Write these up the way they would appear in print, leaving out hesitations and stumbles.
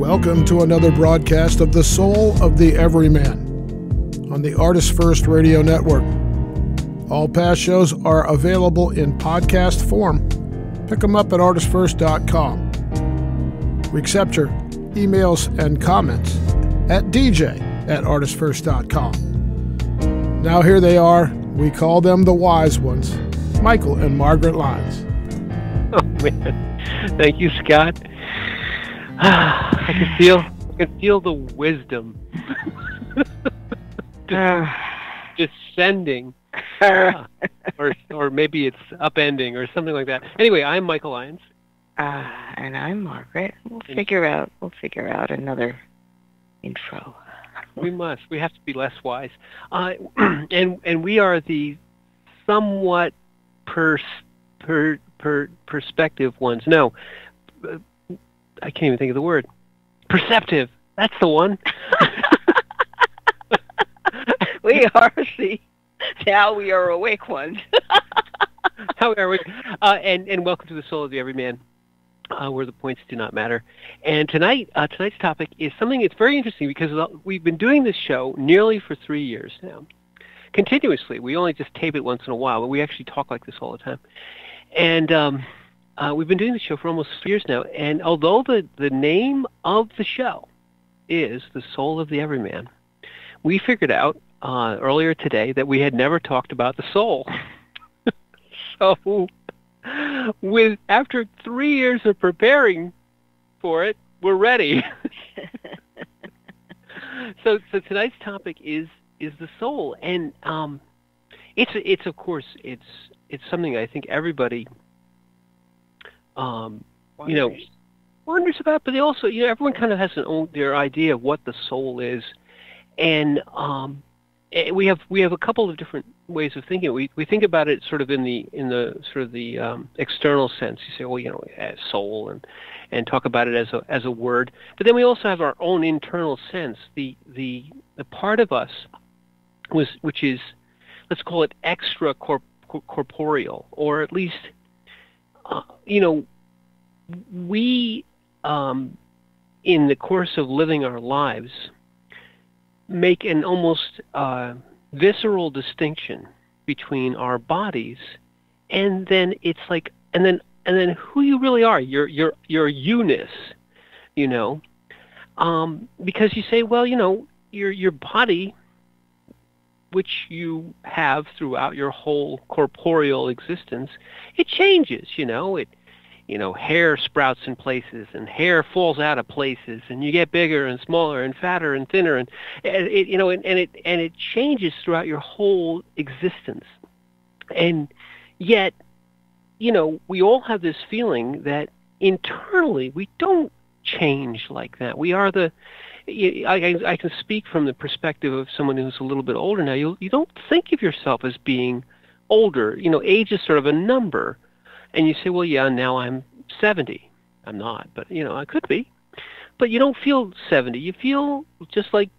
Welcome to another broadcast of The Soul of the Everyman on the ArtistFirst Radio Network. All past shows are available in podcast form. Pick them up at ArtistFirst.com. We accept your emails and comments at dj@artistfirst.com. Now here they are. We call them the wise ones, Michael and Margaret Lyons. Oh man, thank you, Scott. I can feel the wisdom descending, or maybe it's upending or something like that. Anyway, I'm Michael Lyons, and I'm Margaret. We'll figure out another intro. We must. We have to be less wise, and we are the somewhat perspective ones. No. I can't even think of the word. Perceptive. That's the one. We are now we are awake ones. How are we? And welcome to the Soul of the Everyman, where the points do not matter. And tonight's topic is something that's very interesting because we've been doing this show nearly for 3 years now, continuously. We only just tape it once in a while, but we actually talk like this all the time. And we've been doing the show for almost 3 years now, and although the name of the show is The Soul of the Everyman, we figured out earlier today that we had never talked about the soul. So, after 3 years of preparing for it, we're ready. So tonight's topic is the soul, and it's of course it's something I think everybody wonders about, but they also, everyone kind of has their idea of what the soul is, and we have a couple of different ways of thinking. We think about it sort of in the sort of the external sense. You say, well, as soul, and talk about it as a word, but then we also have our own internal sense, the part of us which is, let's call it extra corporeal, or at least we, in the course of living our lives, make an almost visceral distinction between our bodies, and then it's like, and then who you really are, your you-ness, because you say, well, your body, which you have throughout your whole corporeal existence, it changes, hair sprouts in places, and hair falls out of places, and you get bigger and smaller and fatter and thinner, and it changes throughout your whole existence. And yet, we all have this feeling that internally we don't change like that. We are I can speak from the perspective of someone who's a little bit older now. You don't think of yourself as being older. Age is sort of a number. And you say, well, yeah, now I'm 70. I'm not, but, I could be. But you don't feel 70. You feel just like,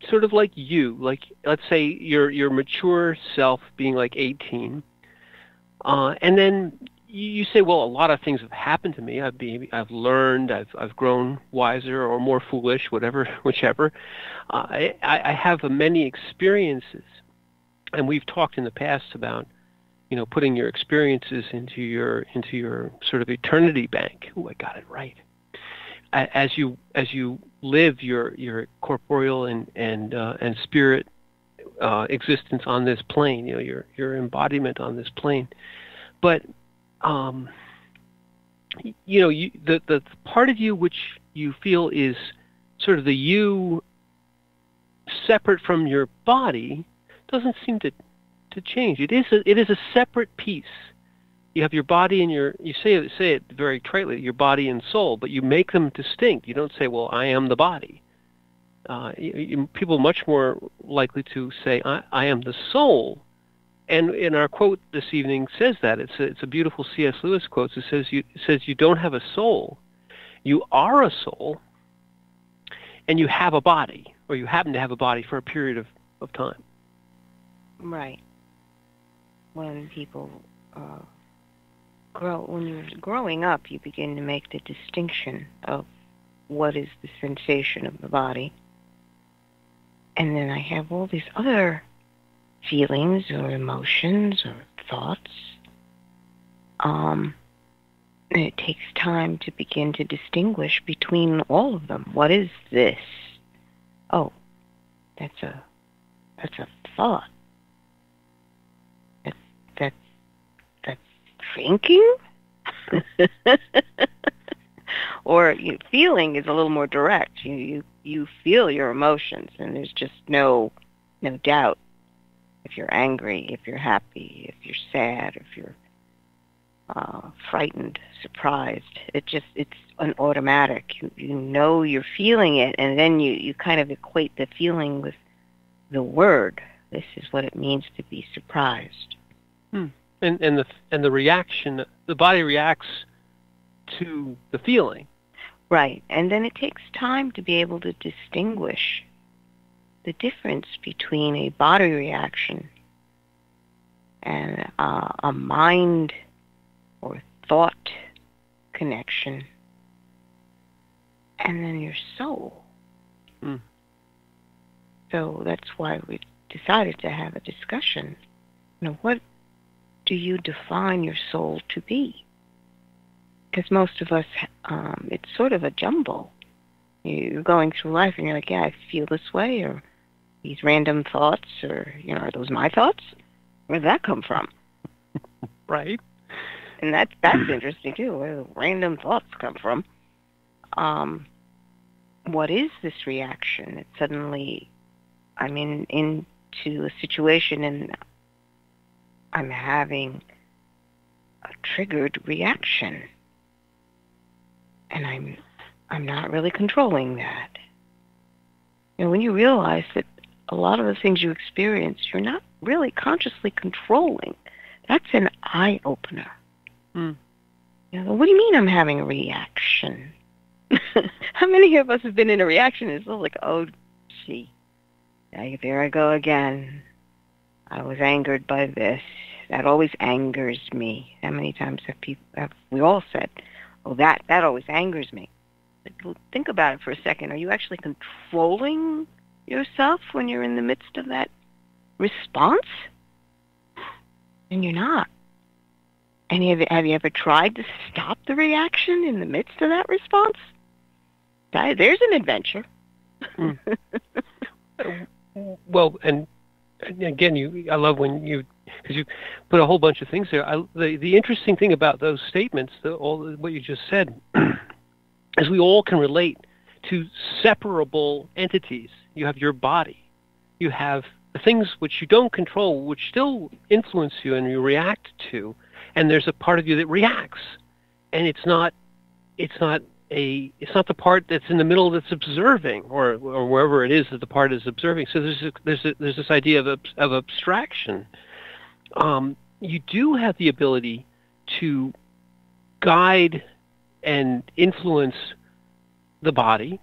sort of like you. Like, let's say your mature self being like 18. And then you say, well, a lot of things have happened to me. I've learned, I've grown wiser or more foolish, whichever. I have many experiences. And we've talked in the past about, putting your experiences into your sort of eternity bank. Ooh, I got it right. As you live your corporeal and spirit existence on this plane, your embodiment on this plane. But the part of you which you feel is sort of the you separate from your body doesn't seem to change. It is a separate piece. You have your body and you say it very tritely, your body and soul, but you make them distinct. You don't say, well, I am the body. People are much more likely to say, I am the soul. And in our quote this evening says that. It's a beautiful C.S. Lewis quote. It says you don't have a soul. You are a soul, and you have a body, or you happen to have a body for a period of time. Right. When people when you're growing up, you begin to make the distinction of what is the sensation of the body. And then I have all these other feelings or emotions or thoughts. And it takes time to begin to distinguish between all of them. What is this? Oh, that's a thought. That's thinking? Or feeling is a little more direct. You feel your emotions, and there's just no doubt if you're angry, if you're happy, if you're sad, if you're frightened, surprised. It's an automatic. You know you're feeling it, and then you kind of equate the feeling with the word. This is what it means to be surprised. And the reaction, the body reacts to the feeling. Right, and then it takes time to be able to distinguish the difference between a body reaction and a mind or thought connection, and then your soul. So that's why we decided to have a discussion. What do you define your soul to be? Because most of us, it's sort of a jumble. You're going through life and you're like, yeah, I feel this way, or these random thoughts, or, are those my thoughts? Where did that come from? Right. And that's interesting, too. Where do random thoughts come from? What is this reaction? That suddenly I'm into a situation and I'm having a triggered reaction. And I'm not really controlling that. When you realize that a lot of the things you experience, you're not really consciously controlling, that's an eye-opener. What do you mean I'm having a reaction? How many of us have been in a reaction and it's like, oh, gee, there I go again. I was angered by this. That always angers me. How many times have we all said, oh, that always angers me? But think about it for a second. Are you actually controlling yourself when you're in the midst of that response? And you're not. And have you ever tried to stop the reaction in the midst of that response? There's an adventure. Well, and again, I love because you put a whole bunch of things there. The interesting thing about those statements, what you just said, is we all can relate to separable entities. You have your body. You have the things which you don't control, which still influence you and you react to, and there's a part of you that reacts, and it's not the part that's in the middle that's observing, or wherever it is that the part is observing. So there's this idea of abstraction. You do have the ability to guide and influence the body.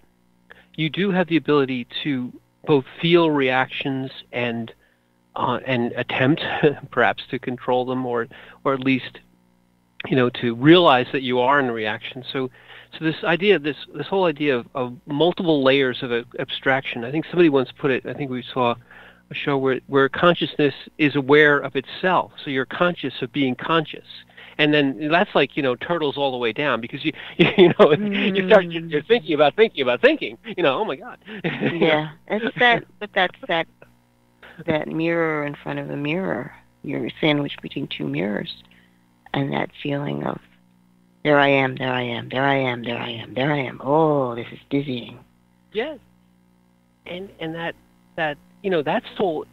You do have the ability to both feel reactions and attempt perhaps to control them, or at least to realize that you are in a reaction. So this whole idea of multiple layers of abstraction. I think somebody once put it. I think we saw a show where consciousness is aware of itself. So you're conscious of being conscious, and then that's like turtles all the way down, because you start you're thinking about thinking. Oh my God. Yeah, it's that. But that's that mirror in front of the mirror. You're sandwiched between two mirrors, and that feeling of there I am, there I am, there I am, there I am, there I am. Oh, this is dizzying. Yes, and that that's all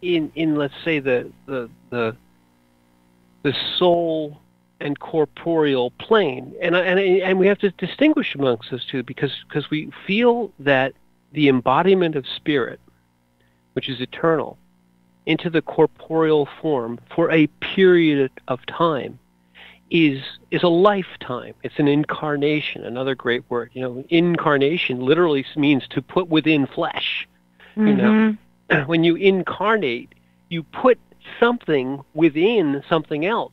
in let's say the soul and corporeal plane, and we have to distinguish amongst those two, because we feel that the embodiment of spirit, which is eternal, into the corporeal form for a period of time is a lifetime. It's an incarnation, another great word. Incarnation literally means to put within flesh. Mm-hmm. When you incarnate, you put something within something else,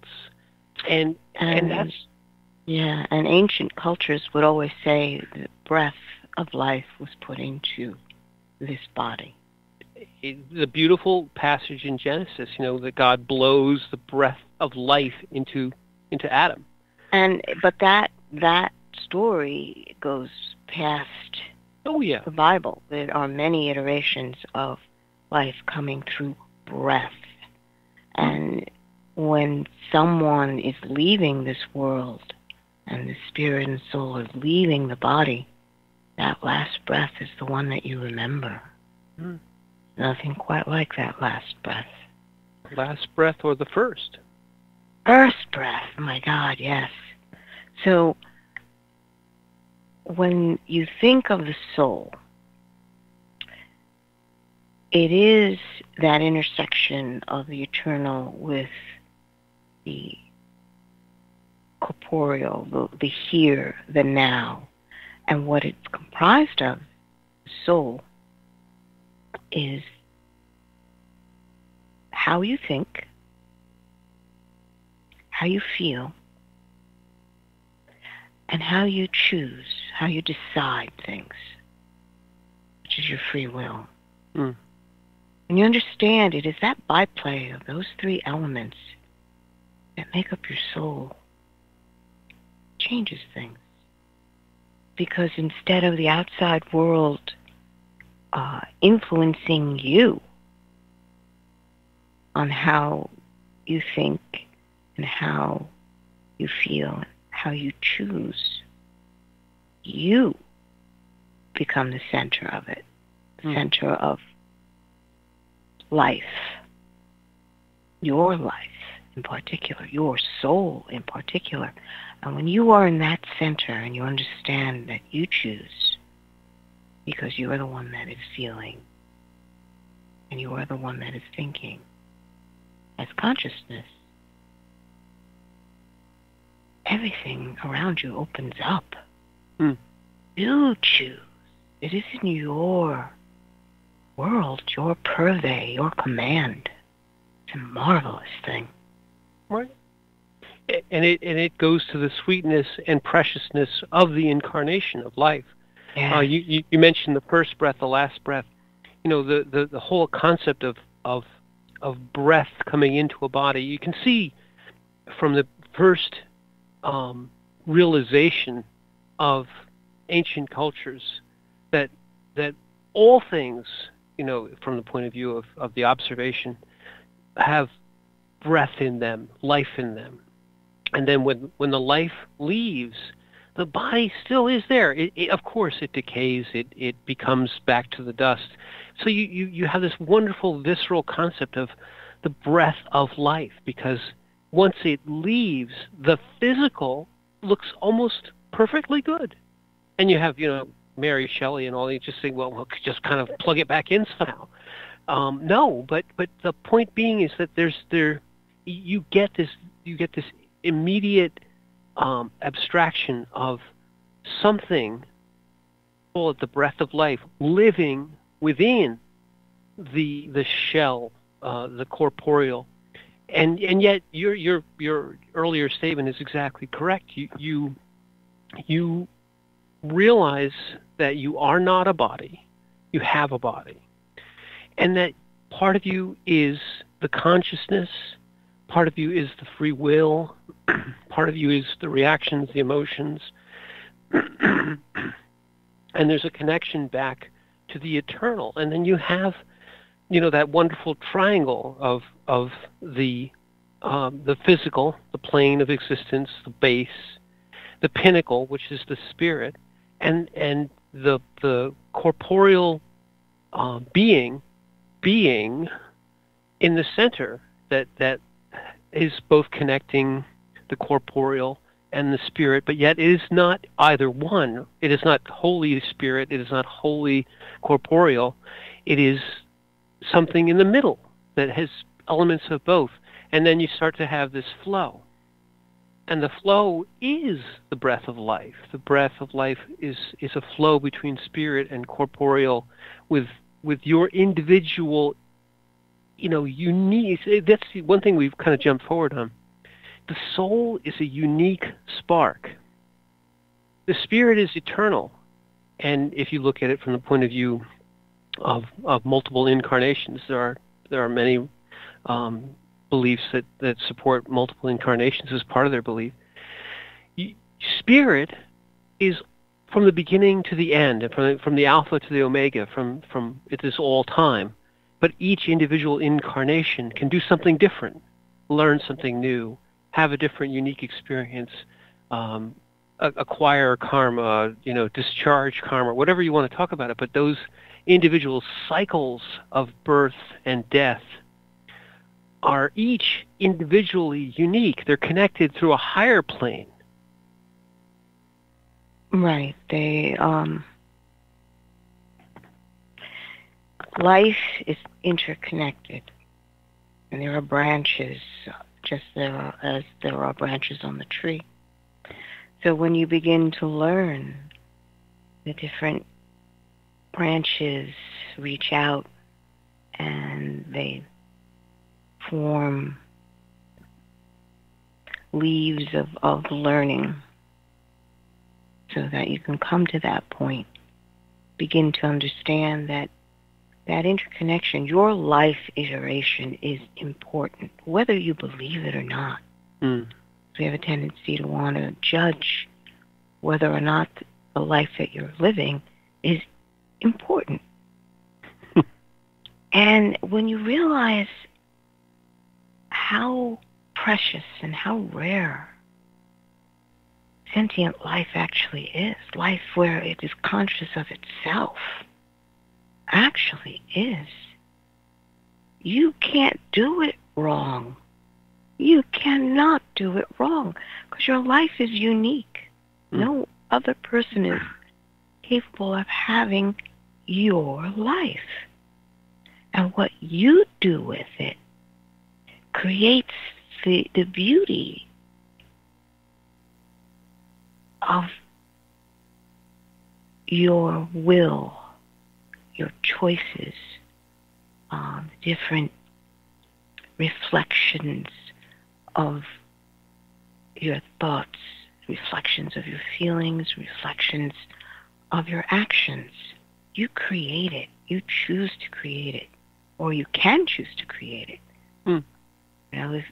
and Yeah, and ancient cultures would always say the breath of life was put into this body. The beautiful passage in Genesis, that God blows the breath of life into Adam. But that story goes past the Bible. There are many iterations of life coming through breath. And when someone is leaving this world and the spirit and soul are leaving the body, that last breath is the one that you remember. Mm. Nothing quite like that last breath. Last breath or the first? First breath, my God, yes. So when you think of the soul, it is that intersection of the eternal with the corporeal, the here, the now. And what it's comprised of, the soul, is how you think, how you feel, and how you choose, how you decide things, which is your free will. Mm. And you understand it is that byplay of those three elements that make up your soul changes things. Because instead of the outside world influencing you on how you think and how you feel and how you choose, you become the center of it, the center of life, your life in particular, your soul in particular. And when you are in that center and you understand that you choose because you are the one that is feeling and you are the one that is thinking as consciousness, everything around you opens up. You choose. It isn't your world, your purvey, your command. It's a marvelous thing. Right. And it goes to the sweetness and preciousness of the incarnation of life. Yeah. You mentioned the first breath, the last breath. The whole concept of breath coming into a body. You can see from the first realization of ancient cultures that all things, from the point of view of the observation, have breath in them, life in them. And then when the life leaves, the body still is there. Of course, it decays. It becomes back to the dust. So you have this wonderful visceral concept of the breath of life, because once it leaves, the physical looks almost perfectly good. And you have, Mary Shelley and all, they just say, well, just kind of plug it back in somehow. No, but the point being is that you get this immediate abstraction of something, call it the breath of life, living within the shell, the corporeal, and yet your earlier statement is exactly correct. You realize that you are not a body, you have a body, and that part of you is the consciousness, part of you is the free will, part of you is the reactions, the emotions, and there's a connection back to the eternal. And then you have, that wonderful triangle of the physical, the plane of existence, the base, the pinnacle, which is the spirit, and the corporeal being in the center that is both connecting the corporeal and the spirit, but yet it is not either one. It is not wholly spirit. It is not wholly corporeal. It is something in the middle that has elements of both. And then you start to have this flow. And the flow is the breath of life. The breath of life is a flow between spirit and corporeal with your individual, unique. That's one thing we've kind of jumped forward on. the soul is a unique spark. The spirit is eternal. And if you look at it from the point of view of multiple incarnations, there are many beliefs that support multiple incarnations as part of their belief. Spirit is from the beginning to the end, from the alpha to the omega, from it is all time. But each individual incarnation can do something different, learn something new, have a different, unique experience, acquire karma, discharge karma, whatever you want to talk about it. But those individual cycles of birth and death are each individually unique. They're connected through a higher plane. Right. Life is interconnected, and there are branches, just as there are branches on the tree. So when you begin to learn, the different branches reach out and they form leaves of learning, so that you can come to that point, begin to understand that interconnection, your life iteration, is important, whether you believe it or not. We have a tendency to want to judge whether or not the life that you're living is important. And when you realize how precious and how rare sentient life actually is, life where it is conscious of itself actually is, you can't do it wrong. You cannot do it wrong, because your life is unique. No other person is capable of having your life. And what you do with it creates the beauty of your will, your choices, different reflections of your thoughts, reflections of your feelings, reflections of your actions. You create it. You choose to create it, or you can choose to create it.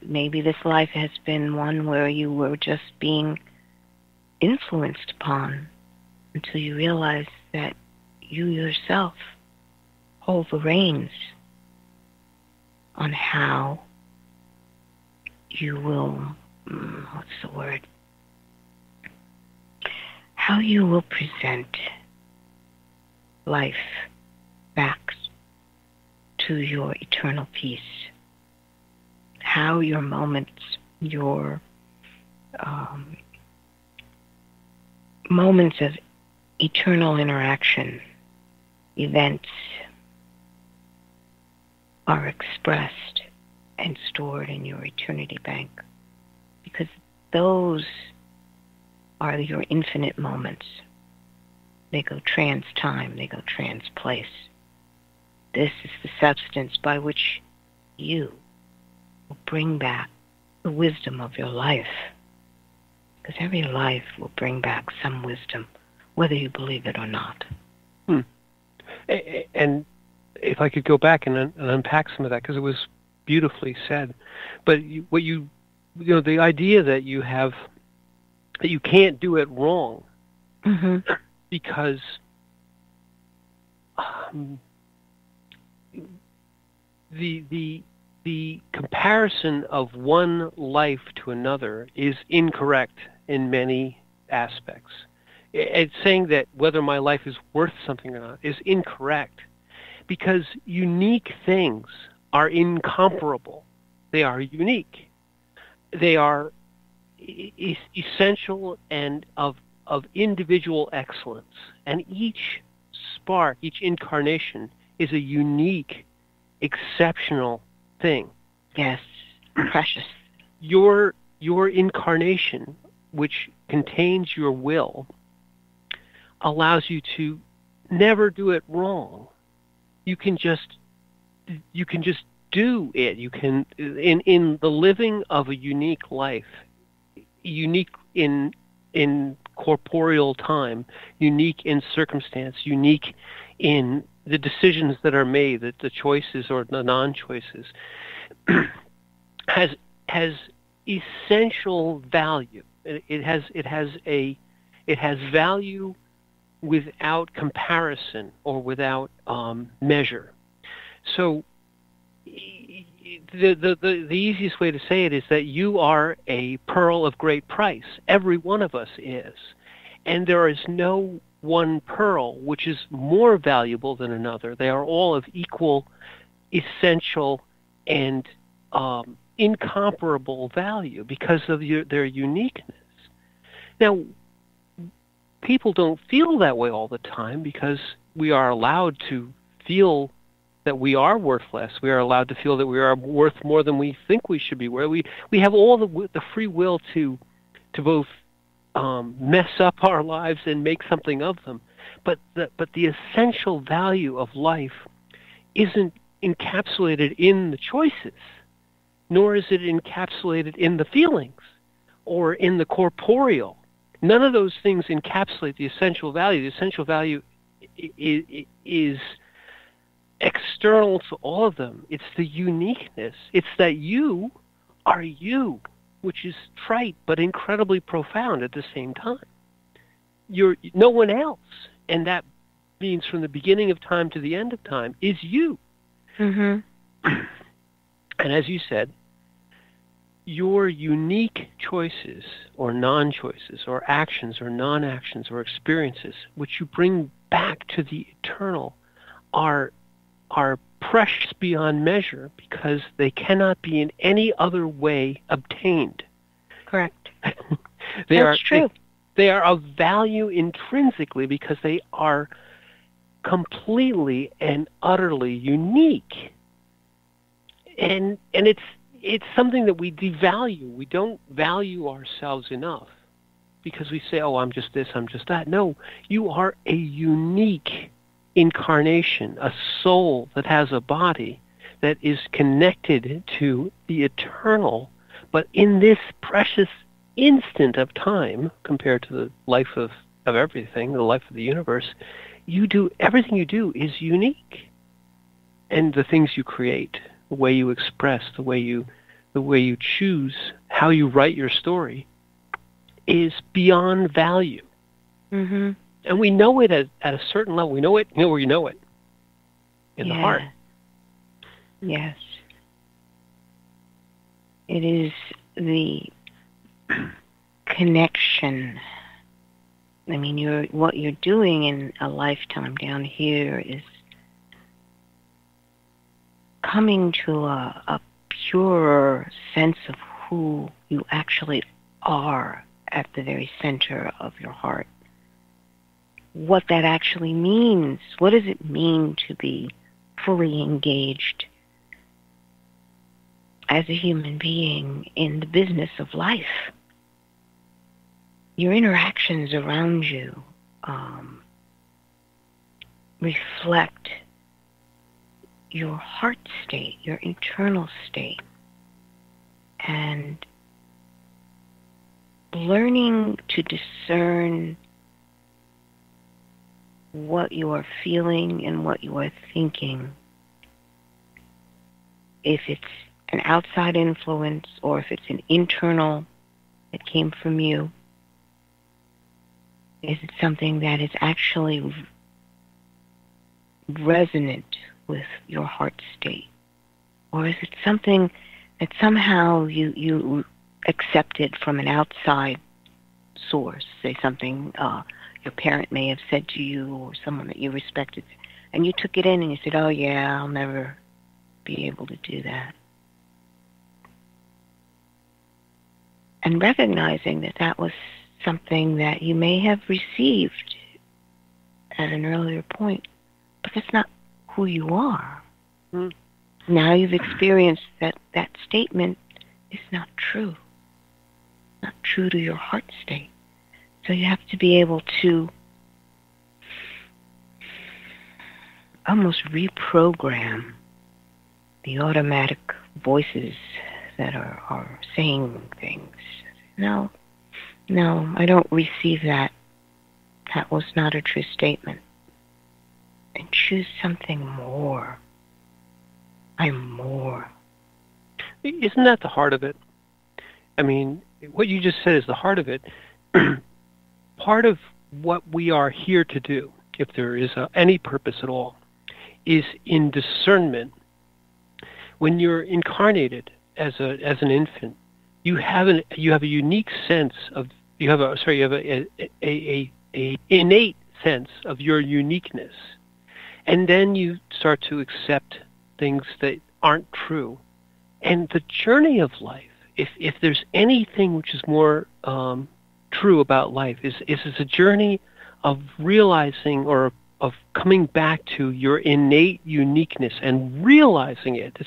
Maybe this life has been one where you were just being influenced upon until you realize that you yourself hold the reins on how you will, how you will present life back to your eternal peace. How your moments, your moments of eternal interaction, events, are expressed and stored in your eternity bank, because those are your infinite moments. They go trans-time, they go trans-place. This is the substance by which you will bring back the wisdom of your life, because every life will bring back some wisdom, whether you believe it or not. And if I could go back and unpack some of that, because it was beautifully said. But the idea that you have, that you can't do it wrong, because the comparison of one life to another is incorrect in many aspects. It's saying that whether my life is worth something or not is incorrect, because unique things are incomparable. They are unique. They are essential and of individual excellence. And each spark, each incarnation is a unique, exceptional thing. Yes, precious. Your incarnation, which contains your will, allows you to never do it wrong. You can just do it. You can, in the living of a unique life, unique in corporeal time, unique in circumstance, unique in the decisions that are made, the choices or the non-choices, has essential value. It has value without comparison or without measure. So the easiest way to say it is that you are a pearl of great price. Every one of us is. And there is no one pearl which is more valuable than another. They are all of equal, essential, and incomparable value because of their uniqueness. Now, people don't feel that way all the time because we are allowed to feel that we are worthless. We are allowed to feel that we are worth more than we think we should be worth. We have all the free will to both mess up our lives and make something of them. But the essential value of life isn't encapsulated in the choices, nor is it encapsulated in the feelings or in the corporeal. None of those things encapsulate the essential value. The essential value is external to all of them. It's the uniqueness. It's that you are you, which is trite but incredibly profound at the same time. You're no one else, and that means from the beginning of time to the end of time is you. Mm-hmm. And as you said, your unique choices or non-choices or actions or non-actions or experiences, which you bring back to the eternal, are precious beyond measure because they cannot be in any other way obtained. Correct. That's true. They are of value intrinsically because they are completely and utterly unique. And it's something that we devalue. We don't value ourselves enough because we say, oh, I'm just this, I'm just that. No, you are a unique incarnation, a soul that has a body that is connected to the eternal, but in this precious instant of time compared to the life of everything, the life of the universe, everything you do is unique. And the things you create, the way you express, the way you choose, how you write your story is beyond value. Mm-hmm. And we know it at a certain level. We know it, where you know it, in the heart. Yes. It is the connection. I mean, what you're doing in a lifetime down here is coming to a purer sense of who you actually are at the very center of your heart. What that actually means. What does it mean to be fully engaged as a human being in the business of life? Your interactions around you reflect your heart state, your internal state. And learning to discern what you are feeling and what you are thinking, if it's an outside influence or if it's an internal that came from you, is it something that is actually resonant with your heart state? Or is it something that somehow you accepted from an outside source, say something your parent may have said to you or someone that you respected, and you took it in and you said, oh yeah, I'll never be able to do that. And recognizing that that was something that you may have received at an earlier point, but that's not who you are. Mm. Now you've experienced that statement is not true. Not true to your heart state. So you have to be able to almost reprogram the automatic voices that are saying things. No, I don't receive that. That was not a true statement. And choose something more. I'm more. Isn't that the heart of it? I mean, what you just said is the heart of it. Part of what we are here to do, if there is any purpose at all, is in discernment. When you're incarnated as an infant, you have a unique sense of you have a innate sense of your uniqueness, and then you start to accept things that aren't true. And the journey of life, if there's anything which is more true about life, is a journey of realizing or of coming back to your innate uniqueness and realizing it.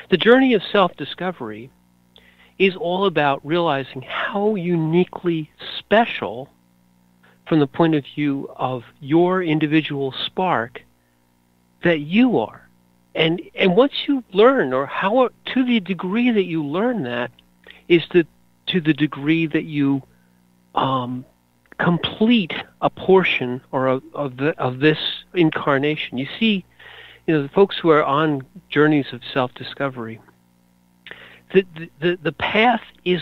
The journey of self-discovery is all about realizing how uniquely special, from the point of view of your individual spark, that you are. And once you learn, or how to the degree that you learn that, is to the degree that you complete a portion or of this incarnation. You see, the folks who are on journeys of self-discovery, the path is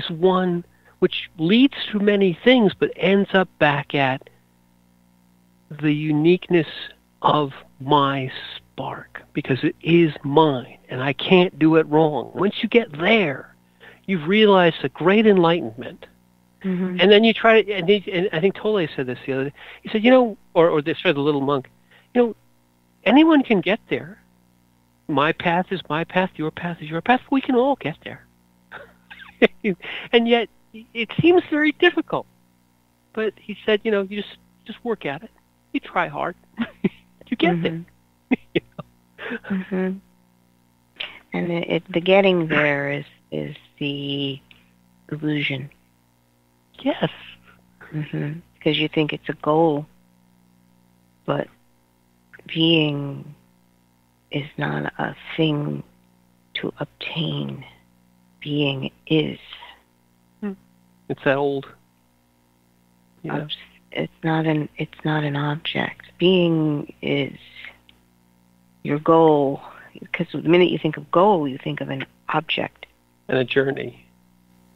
one which leads to many things, but ends up back at the uniqueness of my spark, because it is mine, and I can't do it wrong. Once you get there, you've realized a great enlightenment. Mm-hmm. And then you try to, and I think Tolle said this the other day. He said, or this said the little monk, anyone can get there. My path is my path, your path is your path. We can all get there. And yet, it seems very difficult. But he said, you just work at it. You try hard. You get there. Mm-hmm. And the getting there is the illusion. Yes. Mm-hmm. Because you think it's a goal, but being is not a thing to obtain. Being is. It's that old. It's not an object. Being is your goal. Because the minute you think of goal, you think of an object and a journey.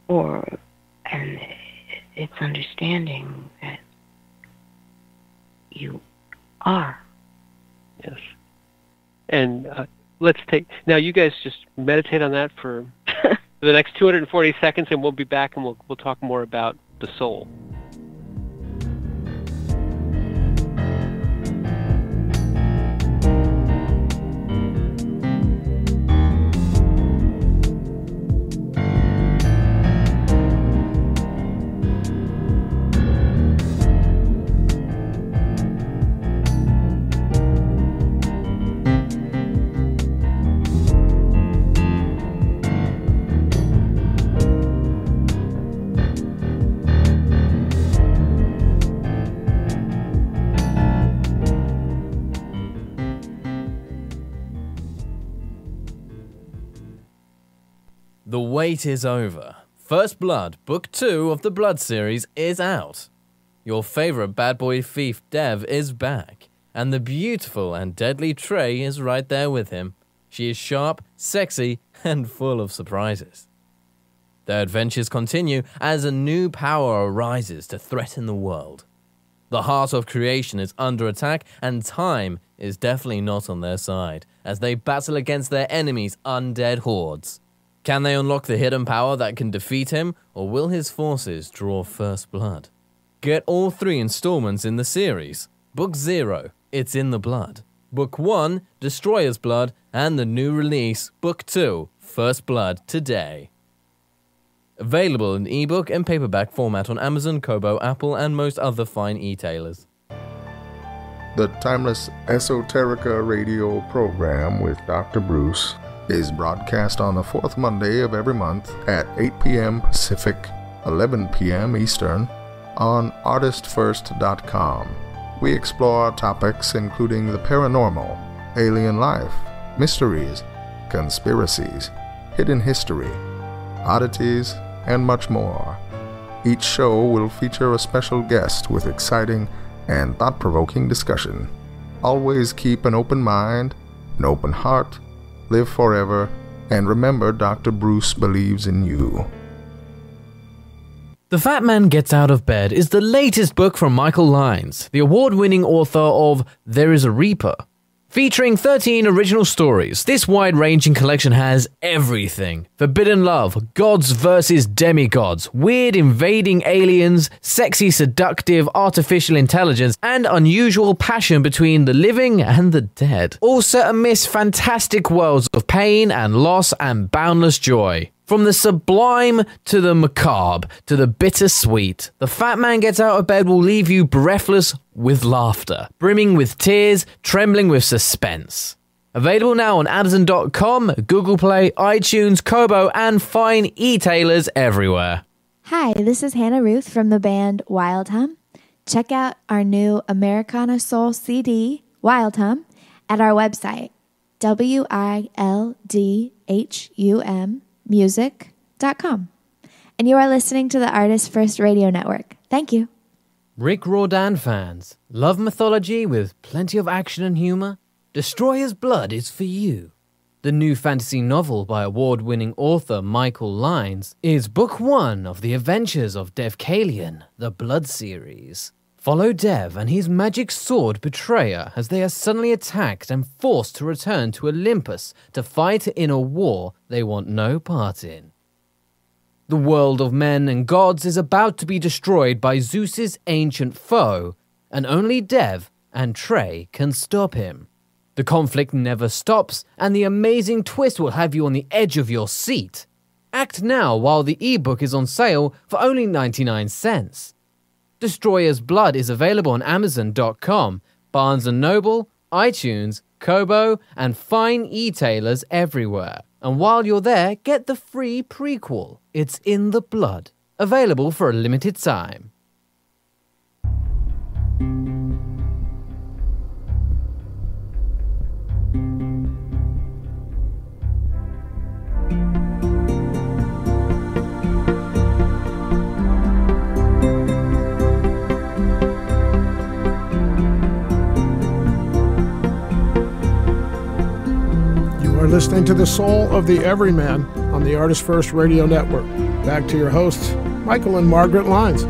And it's understanding that you are. Yes. And now you guys just meditate on that for the next 240 seconds, and we'll be back and we'll talk more about the soul. The wait is over. First Blood, Book 2 of the Blood series is out. Your favorite bad boy thief, Dev, is back, and the beautiful and deadly Trey is right there with him. She is sharp, sexy, and full of surprises. Their adventures continue as a new power arises to threaten the world. The heart of creation is under attack, and time is definitely not on their side as they battle against their enemies' undead hordes. Can they unlock the hidden power that can defeat him, or will his forces draw first blood? Get all 3 installments in the series. Book 0, It's in the Blood. Book 1, Destroyer's Blood, and the new release, Book 2, First Blood, today. Available in ebook and paperback format on Amazon, Kobo, Apple, and most other fine e-tailers. The Timeless Esoterica radio program with Dr. Bruce is broadcast on the 4th Monday of every month at 8 p.m. Pacific, 11 p.m. Eastern on ArtistFirst.com. We explore topics including the paranormal, alien life, mysteries, conspiracies, hidden history, oddities, and much more. Each show will feature a special guest with exciting and thought-provoking discussion. Always keep an open mind, an open heart, live forever, and remember Dr. Bruce believes in you. The Fat Man Gets Out of Bed is the latest book from Michael Lyons, the award-winning author of There is a Reaper. Featuring 13 original stories, this wide-ranging collection has everything. Forbidden love, gods versus demigods, weird invading aliens, sexy seductive artificial intelligence, and unusual passion between the living and the dead. All set amidst fantastic worlds of pain and loss and boundless joy. From the sublime to the macabre to the bittersweet, The Fat Man Gets Out of Bed will leave you breathless with laughter, brimming with tears, trembling with suspense. Available now on Amazon.com, Google Play, iTunes, Kobo, and fine e-tailers everywhere. Hi, this is Hannah Ruth from the band Wild Hum. Check out our new Americana Soul CD, Wild Hum, at our website, wildhummusic.com. And you are listening to the ArtistFirst Radio Network. Thank you. Rick Riordan fans, love mythology with plenty of action and humor? Destroyer's Blood is for you. The new fantasy novel by award-winning author Michael Lyons is book 1 of the adventures of Dev Kalian, the Blood series. Follow Dev and his magic sword Betrayer as they are suddenly attacked and forced to return to Olympus to fight in a war they want no part in. The world of men and gods is about to be destroyed by Zeus's ancient foe, and only Dev and Trey can stop him. The conflict never stops, and the amazing twist will have you on the edge of your seat. Act now while the ebook is on sale for only 99 cents. Destroyer's Blood is available on Amazon.com, Barnes & Noble, iTunes, Kobo, and fine e-tailers everywhere. And while you're there, get the free prequel, It's in the Blood, available for a limited time. Listening to the Soul of the Everyman on the ArtistFirst Radio Network. Back to your hosts, Michael and Margaret Lyons.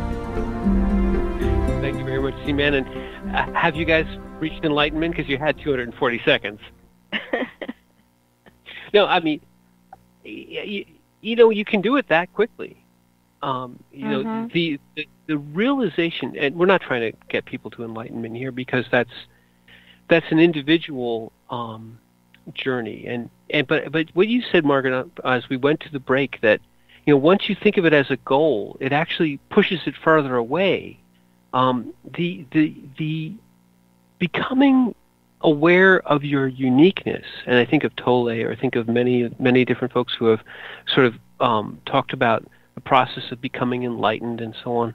Thank you very much, C-Man. And have you guys reached enlightenment? Because you had 240 seconds. No, I mean, you know, you can do it that quickly. You know, the realization, and we're not trying to get people to enlightenment here because that's an individual journey. But what you said, Margaret, as we went to the break, that once you think of it as a goal, it actually pushes it further away. The becoming aware of your uniqueness, and I think of Tolle, or I think of many different folks who have sort of talked about the process of becoming enlightened and so on.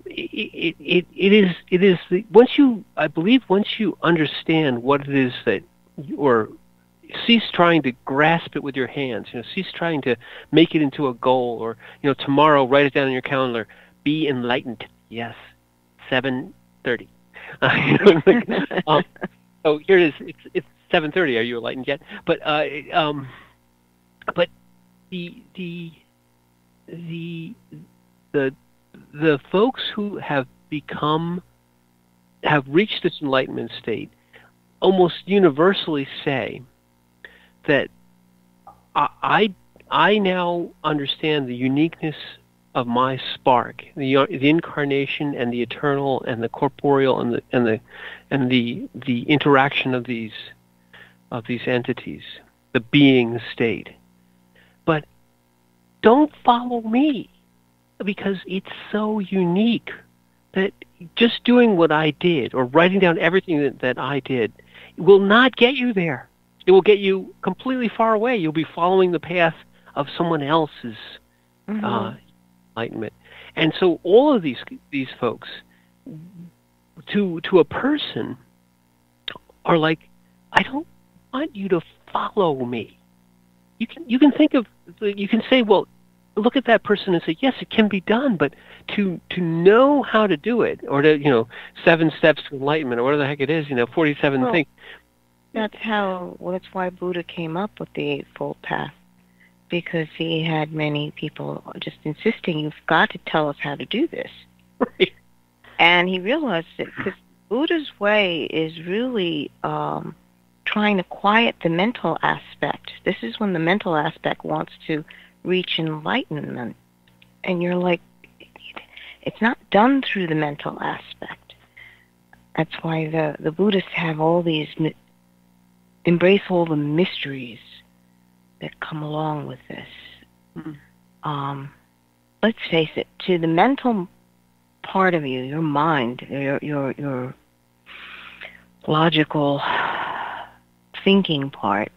It is once you understand what it is that, or cease trying to grasp it with your hands, cease trying to make it into a goal, or tomorrow write it down on your calendar, be enlightened. Yes, 7:30. So here it is. It's 7:30. Are you enlightened yet? But the folks who have reached this enlightenment state almost universally say that I now understand the uniqueness of my spark, the incarnation and the eternal and the corporeal and the interaction of these entities, the being state. But don't follow me, because it's so unique that just doing what I did or writing down everything that I did will not get you there. It will get you completely far away. You'll be following the path of someone else's enlightenment. And so all of these folks, to a person, are like, I don't want you to follow me. you can think of, you can say, well, look at that person and say, yes, it can be done, but to know how to do it, or to 7 steps to enlightenment, or whatever the heck it is, 47 things. That's why Buddha came up with the Eightfold Path, because he had many people just insisting, you've got to tell us how to do this. Right. And he realized that because Buddha's way is really trying to quiet the mental aspect. This is when the mental aspect wants to reach enlightenment. And you're like, it's not done through the mental aspect. That's why the Buddhists have all these, embrace all the mysteries that come along with this. Mm-hmm. Let's face it, to the mental part of you, your mind, your logical thinking part,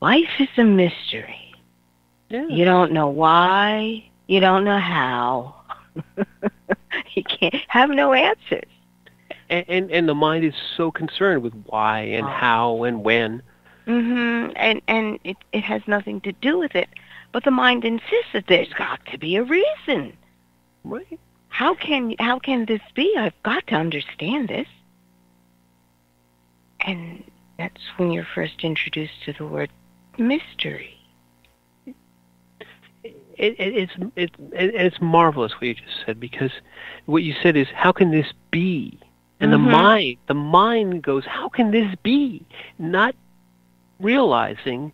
life is a mystery. Yeah. You don't know why, you don't know how. You can't have no answers. And the mind is so concerned with why and how and when. Mm-hmm. And it has nothing to do with it. But the mind insists that there's got to be a reason. Right. How can this be? I've got to understand this. And that's when you're first introduced to the word mystery. It's marvelous what you just said, because what you said is, how can this be? And Mm-hmm. the mind goes, how can this be? Not realizing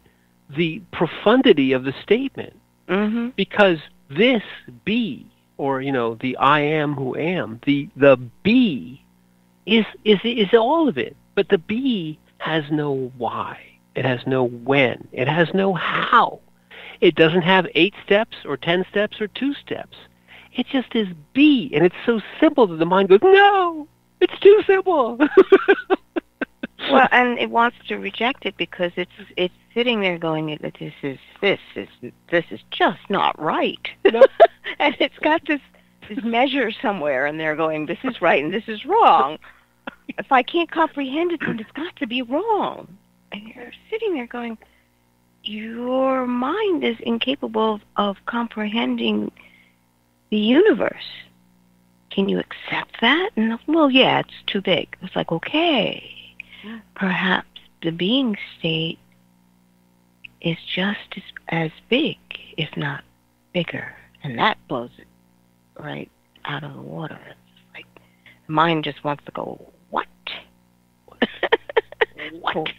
the profundity of the statement. Mm-hmm. Because this be, or the I am who am, the be is all of it. But the be has no why. It has no when. It has no how. It doesn't have 8 steps or 10 steps or 2 steps. It just is be, and it's so simple that the mind goes, no, it's too simple. Well, and it wants to reject it because it's sitting there going, this is just not right. No. And it's got this measure somewhere, and they're going, this is right and this is wrong. If I can't comprehend it, then it's got to be wrong. And you're sitting there going, your mind is incapable of comprehending the universe. Can you accept that? And well, yeah, it's too big. It's like, okay, perhaps the being state is just as big, if not bigger, and that blows it right out of the water. It's like the mind just wants to go, what? What?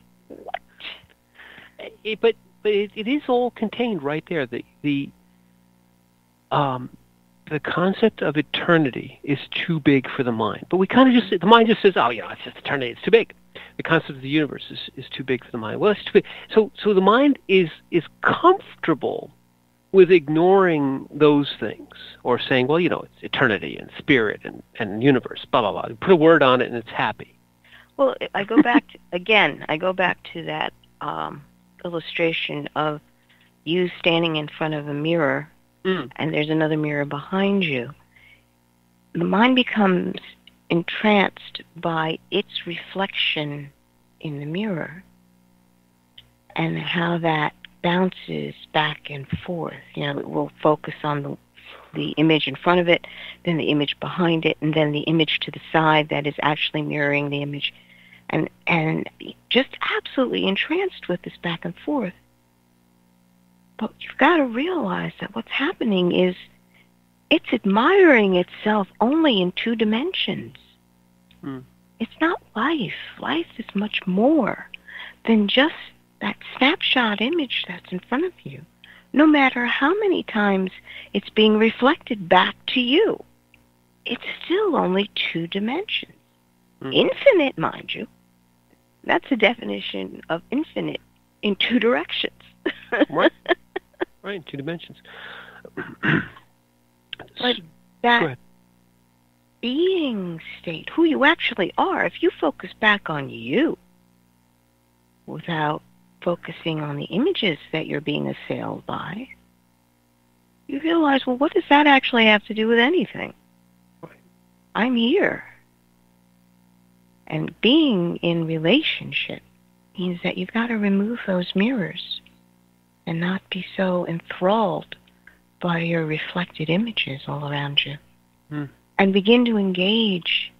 But it is all contained right there. The concept of eternity is too big for the mind. But we kind of the mind just says, oh, it's just eternity. It's too big. The concept of the universe is too big for the mind. Well, it's too big. So the mind is comfortable with ignoring those things, or saying, well, it's eternity and spirit and universe, blah, blah, blah. You put a word on it and it's happy. Well, I go back to that illustration of you standing in front of a mirror, and there's another mirror behind you. The mind becomes entranced by its reflection in the mirror and how that bounces back and forth. It will focus on the image in front of it, then the image behind it, and then the image to the side that is actually mirroring the image. And just absolutely entranced with this back and forth. But you've got to realize that what's happening is it's admiring itself only in 2 dimensions. It's not life. Life is much more than just that snapshot image that's in front of you. No matter how many times it's being reflected back to you, it's still only 2 dimensions. Infinite, mind you. That's the definition of infinite in 2 directions. Right. Right, in 2 dimensions. But that being state, who you actually are, if you focus back on you without focusing on the images that you're being assailed by, you realize, well, what does that actually have to do with anything? I'm here. And being in relationship means that you've got to remove those mirrors and not be so enthralled by your reflected images all around you. And begin to engage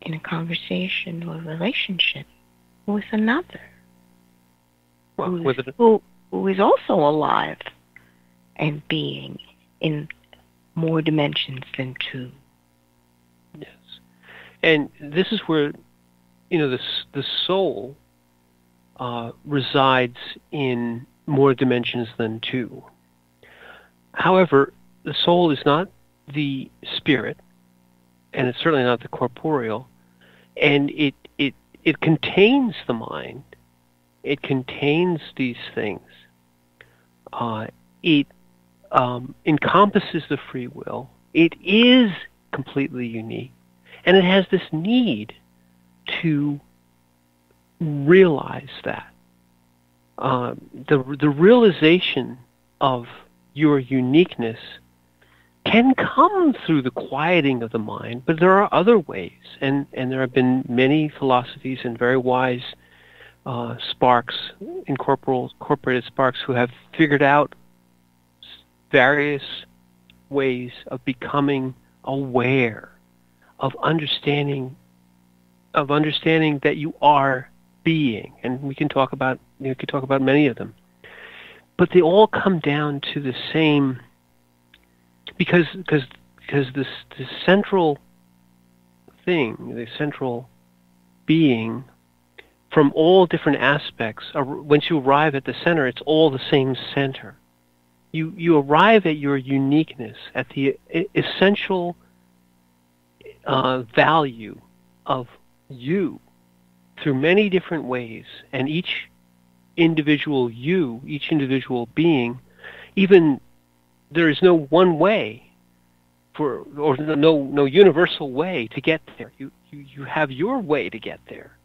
in a conversation or relationship with another who is also alive and being in more dimensions than two. Yes. And this is where, the soul resides in more dimensions than two. However, the soul is not the spirit, and it's certainly not the corporeal, and it contains the mind. It contains these things. It encompasses the free will. It is completely unique, and it has this need to realize that. The realization of your uniqueness can come through the quieting of the mind, but there are other ways, and there have been many philosophies and very wise sparks, incorporated sparks, who have figured out various ways of becoming aware, of understanding that you are being, and we can talk about many of them, but they all come down to the same, because this central thing, the central being, from all different aspects, once you arrive at the center, it's all the same center. You arrive at your uniqueness, at the essential value of you through many different ways, and each individual you, each individual being, even there is no one way or no universal way to get there. You have your way to get there.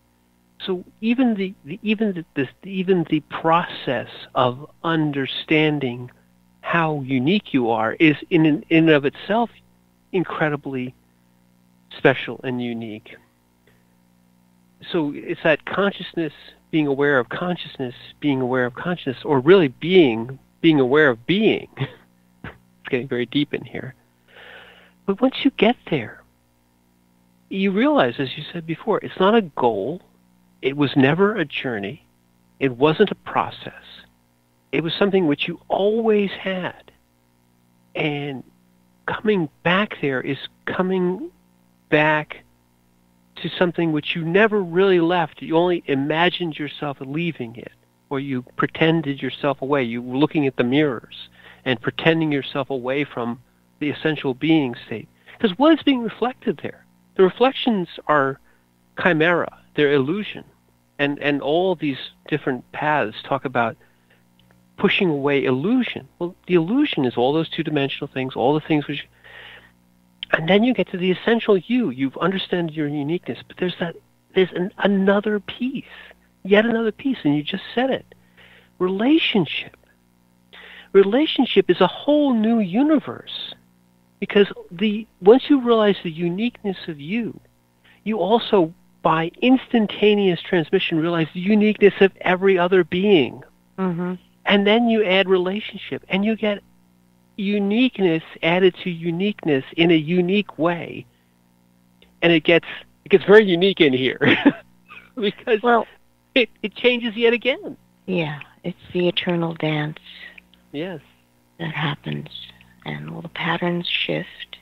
So even the process of understanding how unique you are is in and of itself incredibly special and unique. So it's that consciousness, being aware of consciousness, being aware of consciousness, or really being aware of being. It's getting very deep in here. But once you get there, you realize, as you said before, it's not a goal. It was never a journey. It wasn't a process. It was something which you always had. And coming back there is coming back to something which you never really left. You only imagined yourself leaving it, or you pretended yourself away. You were looking at the mirrors and pretending yourself away from the essential being state. Because what is being reflected there? The reflections are chimera. They're illusion. And all these different paths talk about pushing away illusion. Well, the illusion is all those two-dimensional things, all the things which... And then you get to the essential you. You've understood your uniqueness, but there's another piece, yet another piece, and you just said it. Relationship. Relationship is a whole new universe, because once you realize the uniqueness of you, you also, by instantaneous transmission, realize the uniqueness of every other being. Mm-hmm. And then you add relationship, and you get uniqueness added to uniqueness in a unique way. And it gets very unique in here because it changes yet again. Yeah, it's the eternal dance. Yes. That happens, and all the patterns shift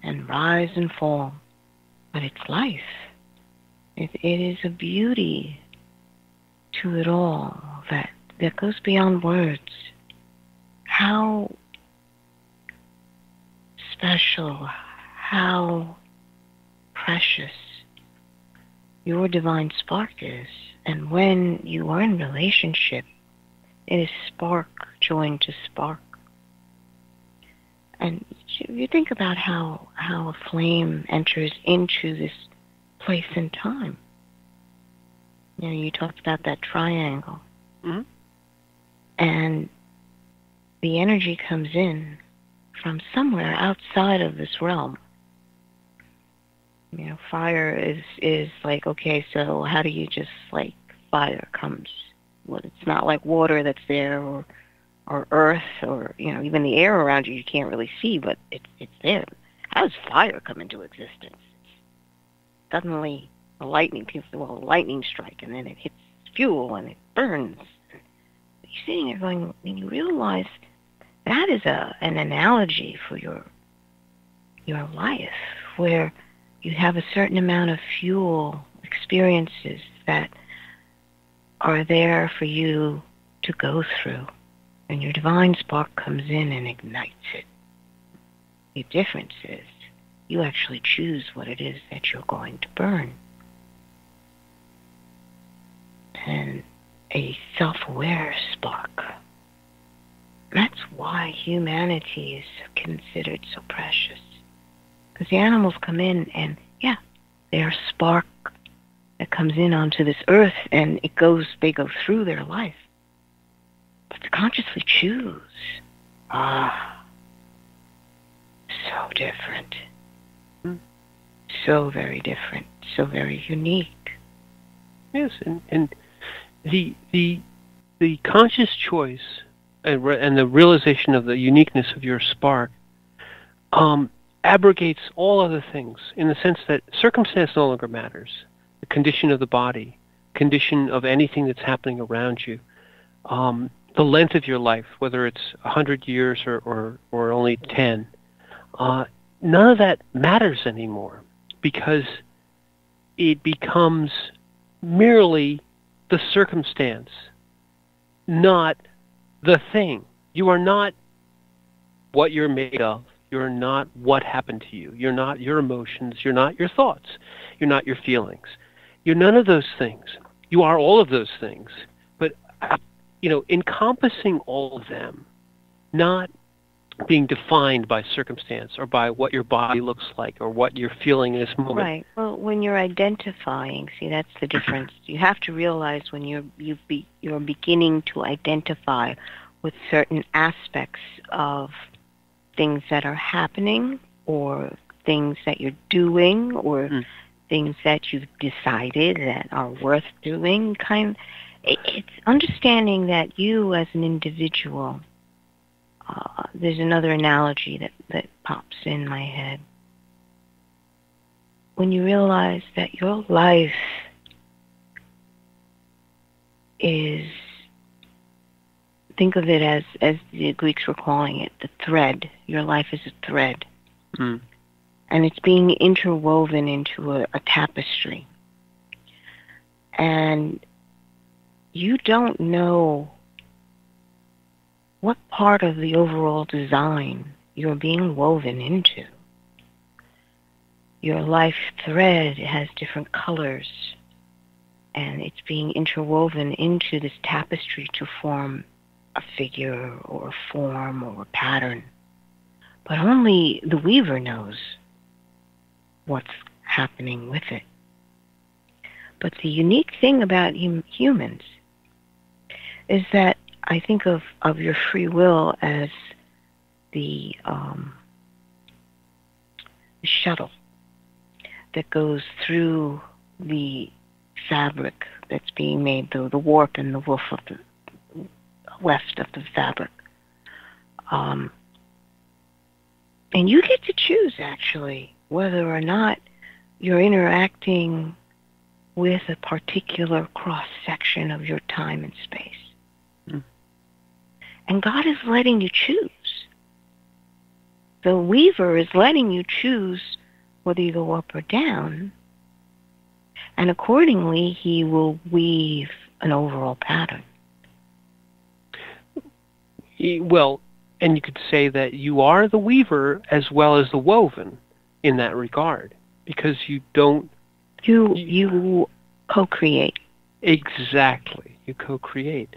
and rise and fall. But it's life. It is a beauty to it all that goes beyond words. How special, how precious your divine spark is. And when you are in relationship, it is spark joined to spark. And you think about how a flame enters into this place and time. You know, you talked about that triangle. Mm-hmm. And the energy comes in from somewhere outside of this realm. You know, fire is like, okay, so how do you just, like, fire comes Well, it's not like water that's there, or earth, or even the air around you can't really see, but it's there. How does fire come into existence? Suddenly, a lightning, people say, well, a lightning strike, and then it hits fuel and it burns. You're sitting there going, and you realize that is an analogy for your life, where you have a certain amount of fuel experiences that are there for you to go through, and your divine spark comes in and ignites it. The difference is you actually choose what it is that you're going to burn. And a self-aware spark. That's why humanity is considered so precious. Because the animals come in and, they're a spark that comes in onto this earth, and they go through their life. But to consciously choose, so different. So very different, so very unique. Yes, and the conscious choice and the realization of the uniqueness of your spark abrogates all other things, in the sense that circumstance no longer matters. The condition of the body, condition of anything that's happening around you, the length of your life, whether it's 100 years or only 10, none of that matters anymore, because it becomes merely the circumstance, not the thing. You are not what you're made of. You're not what happened to you. You're not your emotions. You're not your thoughts. You're not your feelings. You're none of those things. You are all of those things. But, encompassing all of them, not being defined by circumstance or by what your body looks like or what you're feeling in this moment. Right. Well, when you're identifying, see, that's the difference. You have to realize when you're beginning to identify with certain aspects of things that are happening, or things that you're doing, or things that you've decided that are worth doing. It's understanding that you as an individual. There's another analogy that pops in my head. When you realize that your life is, think of it as the Greeks were calling it, the thread. Your life is a thread. And it's being interwoven into a tapestry. And you don't know what part of the overall design you're being woven into. Your life thread has different colors, and it's being interwoven into this tapestry to form a figure or a form or a pattern. But only the weaver knows what's happening with it. But the unique thing about humans is that I think of your free will as the shuttle that goes through the fabric that's being made, the warp and the woof of the weft of the fabric. And you get to choose, actually, whether or not you're interacting with a particular cross-section of your time and space. And God is letting you choose. The weaver is letting you choose whether you go up or down, and accordingly, he will weave an overall pattern. Well, and you could say that you are the weaver as well as the woven in that regard, because you don't... You co-create. Exactly. You co-create.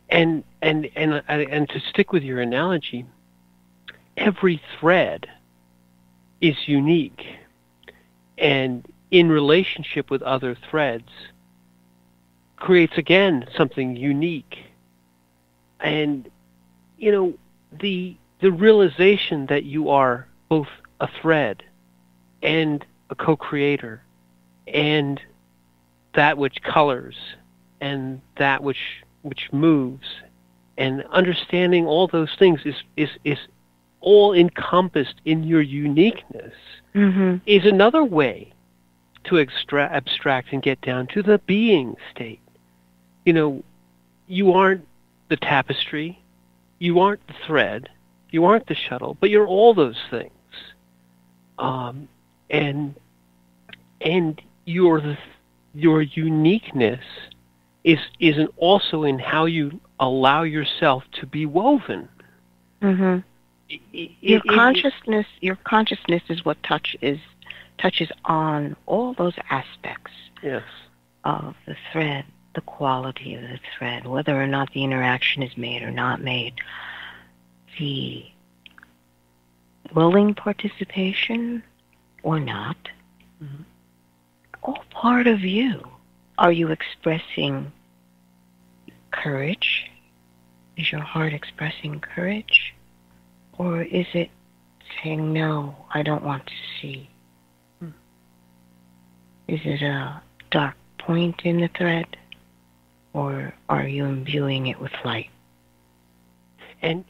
And to stick with your analogy, every thread is unique, and in relationship with other threads creates, again, something unique. And, the realization that you are both a thread and a co-creator, and that which colors and that which which moves, and understanding all those things is all encompassed in your uniqueness, is another way to abstract and get down to the being state. You know, you aren't the tapestry, you aren't the thread, you aren't the shuttle, but you're all those things. And your uniqueness is also in how you allow yourself to be woven. Your consciousness is what touches on all those aspects of the thread, the quality of the thread, whether or not the interaction is made or not made, the willing participation or not, all part of you. Are you expressing courage? Is your heart expressing courage? Or is it saying, no, I don't want to see? Is it a dark point in the thread? Or are you imbuing it with light? And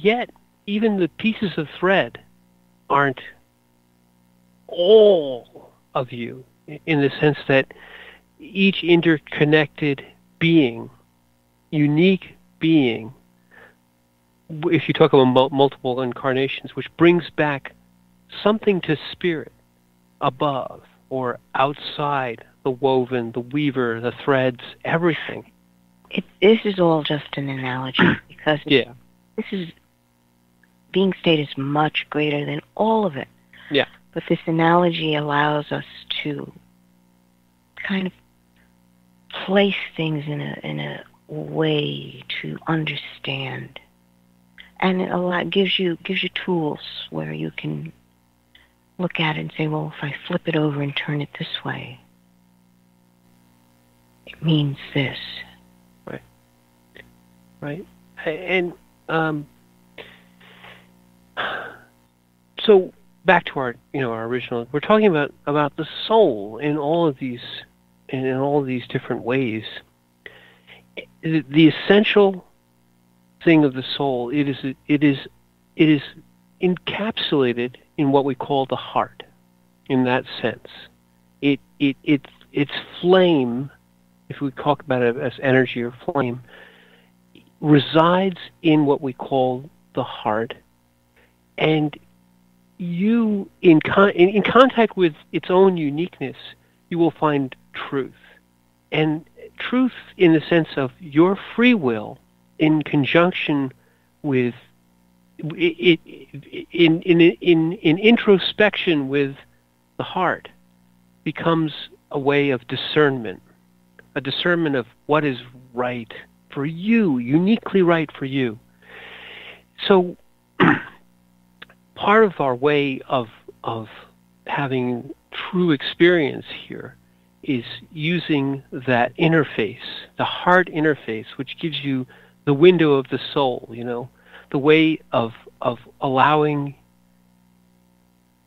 yet, even the pieces of thread aren't all of you, in the sense that each interconnected being, unique being, if you talk about multiple incarnations, which brings back something to spirit above or outside the woven, the weaver, the threads, everything. This is all just an analogy, because this is, being state is much greater than all of it. Yeah. But this analogy allows us to kind of place things in a way to understand, and it gives you tools where you can look at it and say, well, if I flip it over and turn it this way, it means this. Right. And so back to our original. We're talking about the soul in all of these different ways. The essential thing of the soul, it is encapsulated in what we call the heart. In that sense, its flame, if we talk about it as energy or flame, resides in what we call the heart, and you, in contact with its own uniqueness, you will find truth. And truth in the sense of your free will in conjunction with, in introspection with the heart, becomes a way of discernment, a discernment of what is right for you, uniquely right for you. So part of our way of having true experience here is using that interface, the heart interface, which gives you the window of the soul, the way of allowing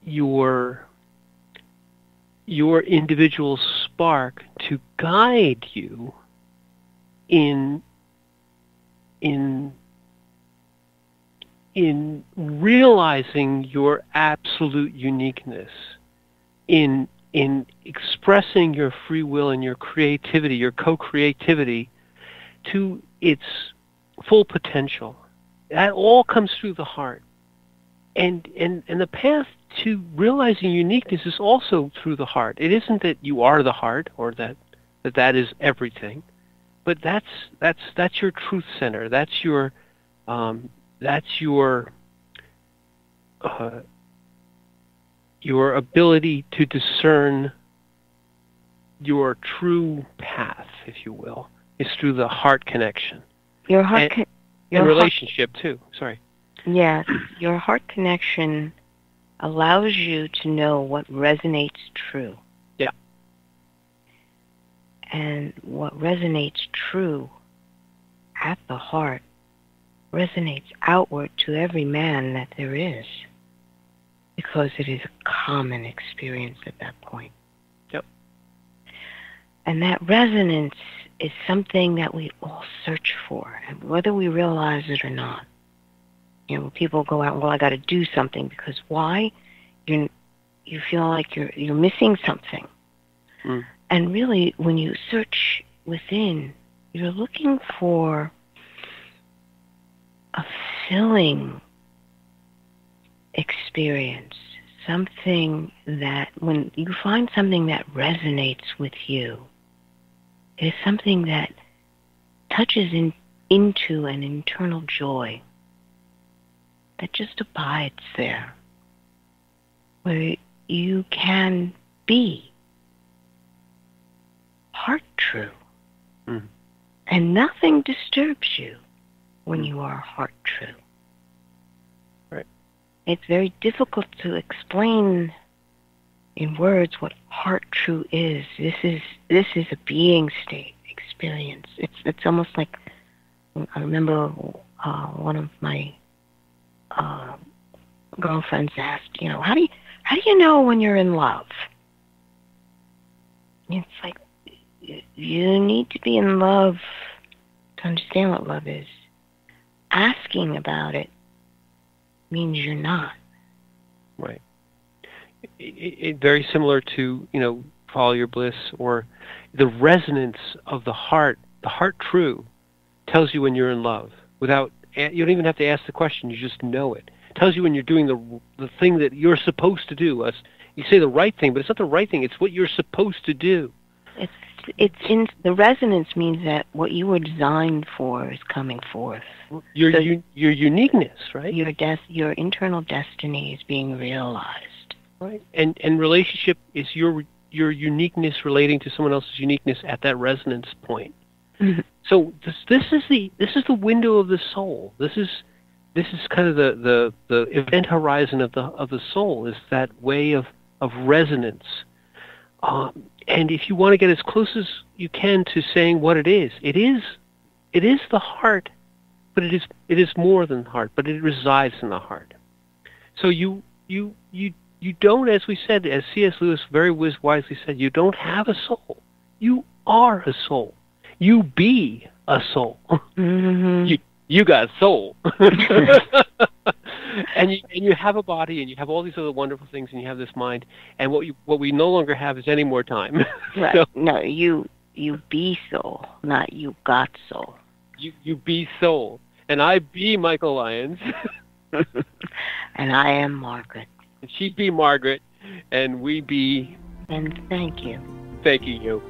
your individual spark to guide you in realizing your absolute uniqueness, in expressing your free will and your creativity, your co-creativity, to its full potential. That all comes through the heart. And the path to realizing uniqueness is also through the heart. It isn't that you are the heart, or that is everything, but that's your truth center. That's your ability to discern your true path, if you will, is through the heart connection. Your heart relationship too. Sorry. Yes, your heart connection allows you to know what resonates true. Yeah. And what resonates true at the heart resonates outward to every man that there is, because it is a common experience at that point. Yep. And that resonance is something that we all search for, and whether we realize it or not. You know, people go out, well, I got to do something, because why? You feel like you're missing something. Mm. And really, when you search within, you're looking for a filling experience, something that, when you find something that resonates with you, it is something that touches into an internal joy that just abides there, where you can be heart true. Mm. And nothing disturbs you when you are heart true. Right. It's very difficult to explain in words what heart true is. This is a being state experience. It's almost like, I remember one of my girlfriends asked, you know, how do you know when you're in love? And it's like, you need to be in love to understand what love is. Asking about it means you're not. Right. It very similar to, you know, follow your bliss, or the resonance of the heart true tells you when you're in love. Without, you don't even have to ask the question, you just know it. It tells you when you're doing the thing that you're supposed to do. You say the right thing, but it's not the right thing, it's what you're supposed to do. It's in the resonance means that what you were designed for is coming forth. Your uniqueness, right? Your internal destiny is being realized. Right. And relationship is your uniqueness relating to someone else's uniqueness at that resonance point. Mm-hmm. So this is the window of the soul. This is kind of the event horizon of the soul, is that way of resonance. And if you want to get as close as you can to saying what it is the heart, but it is more than heart, but it resides in the heart. So you don't, as we said, as C.S. Lewis very wisely said, you don't have a soul. You are a soul. You be a soul. Mm-hmm. You got a soul. And you have a body, and you have all these other wonderful things, and you have this mind, and what we no longer have is any more time. Right. So, no, you be soul, not you got soul. You be soul. And I be Michael Lyons. And I am Margaret. And she be Margaret, and we be... And thank you. Thanking you.